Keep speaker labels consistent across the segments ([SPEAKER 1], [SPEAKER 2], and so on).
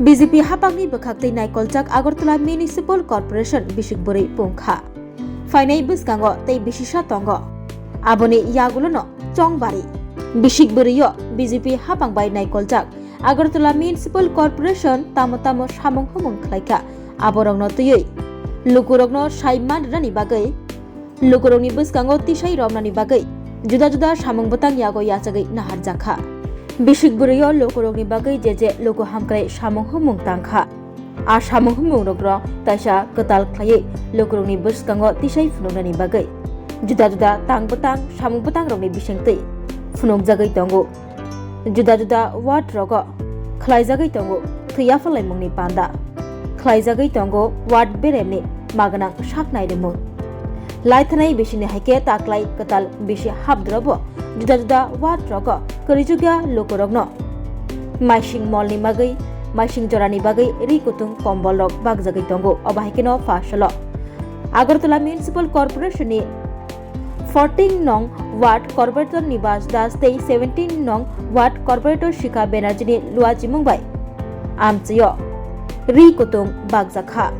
[SPEAKER 1] BJP hapangni bekhaktai naikolchak Agartala Municipal Corporation Bishikburi Pungkha. Fainai buskango tei bisisa tongo. Aboni yagulono Chongbari. Bishikburiyo BJP hapangbai naikolchak Agartala Municipal Corporation tamo samung humung khlaika aborogno tuyui. Lukurogno saiman rani bagai. Lukurogni buskango tisai romnani bagai. Juda-juda samung botang yago yachagai nahar jakha. Bishikburiyo lokorogni bagai jeje loko hamkrai samung humung tangkha. A samung humung rogro taisa ketal khlai lokorogni buskango tisai fununani bagai. Juda-juda tang samung botang rogni bisingtei funung jagai tongo. Juda-juda ward rogo khlai jagai tongo thuya falai mungni panda. Khlai jagai tongo ward beremni maganang saknai remung. Laithanai bisini haike taklai ketal bisi habdrobo juda-juda ward rogo korijuga lokorogno maising molni bagai maising jorani bagai rikutung kombol rok bagjagai tongo obahikeno fasalo Agartala Municipal Corporation ni 14 nong ward corporator Nibas Das tei 17 nong ward corporator Shikha Banerjee ni luajimungbai amchiyo rikutung bagjakha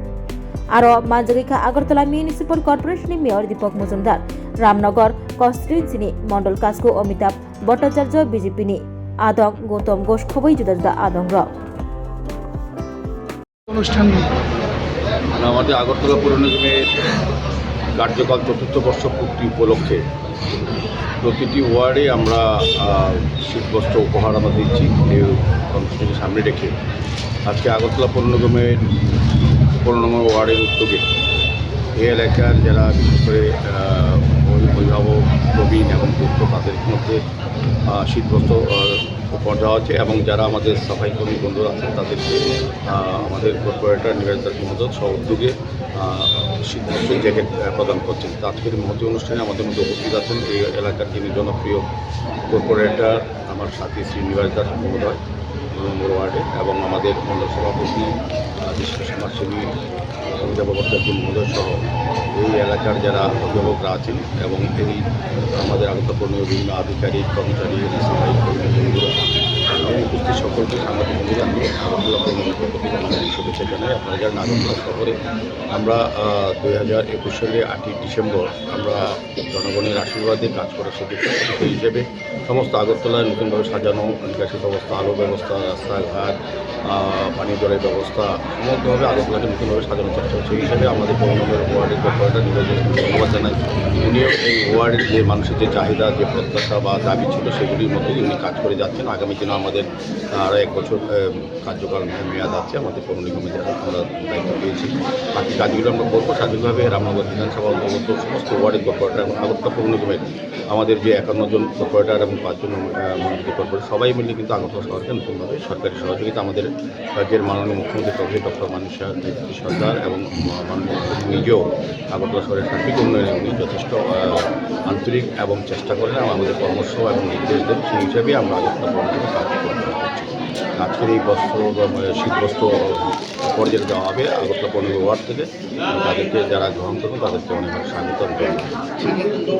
[SPEAKER 1] aro manjagika Agartala Municipal Corporation ni Mayor Deepak Mujumdar Ramnagar constituency ni Mondol Kasko Amitabh Bhattacharya BJP ni Adong Gautam Ghosh khoboi juda-juda adong rok
[SPEAKER 2] অনুষ্ঠান
[SPEAKER 3] আমাদের আগরতলা পৌর নিগমের কার্যকাল চতুর্থ বর্ষ পূর্তি উপলক্ষে প্রতিটি ওয়ার্ডে আমরা শীতবস্ত্র উপহার আমরা দিচ্ছি এই কর্মসূচিকে সামনে রেখে আজকে আগরতলা পৌর নিগমের 15 নম্বর ওয়ার্ডের উদ্যোগে এই এলাকার যারা বিশেষ করে অভিভাবক প্রবীণ এবং দুস্থ তাদের মধ্যে শীতবস্ত্র উপহার দেওয়া হচ্ছে এবং যারা আমাদের সাফাই কর্মী বন্ধুরা আছেন তাদেরকে আমাদের কর্পোরেটর নিবাস দাস মহোদয় সহ উদ্যোগে শীতবস্ত্র জ্যাকেট প্রদান করছেন। আজকের মহতী অনুষ্ঠানে আমাদের মধ্যে উপস্থিত আছেন এই এলাকার যিনি জনপ্রিয় কর্পোরেটর আমার সাথী শ্রী নিবাস দাস মহোদয় নম্বর ওয়ার্ডে এবং আমাদের মন্ডল সভাপতি বিশ্ব সমাজসেবী অমিতাভ ভট্টাচার্য মহোদয় সহ এই এলাকার যারা অভিভাবকরা আছেন এবং এই আমাদের আগরতলা পৌর নিগমের বিভিন্ন আধিকারিক কর্মচারী সাফাই কর্মী বন্ধুরা উপস্থিত সকলকে সাংবাদিক বন্ধুরা আমি আগরতলা পৌর নিগমের পক্ষ থেকে আমাদের শুভেচ্ছা জানাই। আপনারা যারা আগরতলা শহরে আমরা 2021 সালে 8ই ডিসেম্বর আমরা জনগণের আশীর্বাদে কাজ করার সুযোগ সেই হিসেবে সমস্ত আগরতলায় নতুনভাবে সাজানো নিকাশি ব্যবস্থা আলো ব্যবস্থা রাস্তাঘাট পানীয় জলের ব্যবস্থা সমগ্রভাবে আগরতলাকে নতুনভাবে সাজানোর চেষ্টা হচ্ছে। সেই হিসেবে আমাদের পৌর নিগমের ওয়ার্ডের কর্পোরেটর নির্বাচন ধন্যবাদ জানাই। উনিও এই ওয়ার্ডের যে মানুষের যে চাহিদা যে প্রত্যাশা বা দাবি ছিল সেগুলির মধ্যেই উনি কাজ করে যাচ্ছেন। আগামী দিনে আমাদের আরও 1 বছর কার্যকাল মেয়াদ আছে আমাদের পৌর নিগমে যারা আমরা দায়িত্ব পেয়েছি। বাকি কাজগুলো আমরা করবো স্বাধীনভাবে। রামনগর বিধানসভা অন্তর্গত সমস্ত ওয়ার্ডের কর্পোরেটর এবং আগরতলা পৌর নিগমের আমাদের যে 51 জন কর্পোরেটর এবং 5 জন মন্ত্রী কর্পোরেটর সবাই মিলে কিন্তু আগরতলা শহরকে নতুনভাবে সরকারি সহযোগিতা আমাদের রাজ্যের মাননীয় মুখ্যমন্ত্রী প্রফেসর ডক্টর মানিক সরকার এবং মাননীয় মুখ্যমন্ত্রী নিজেও আগরতলা শহরের সার্বিক উন্নয়নে উনি যথেষ্ট আন্তরিক এবং চেষ্টা করেন এবং আমাদের পরামর্শ এবং নির্দেশ দেন। সেই হিসাবে আমরা আগরতলা পৌর নিগমে কাজ করছি। আজকের এই শীতবস্ত্র পর্যায়ে দেওয়া হবে আগরতলা পৌর নিগম ওয়ার্ড থেকে। তাদেরকে যারা গ্রহণ করবেন তাদেরকে অনেক স্বাগত।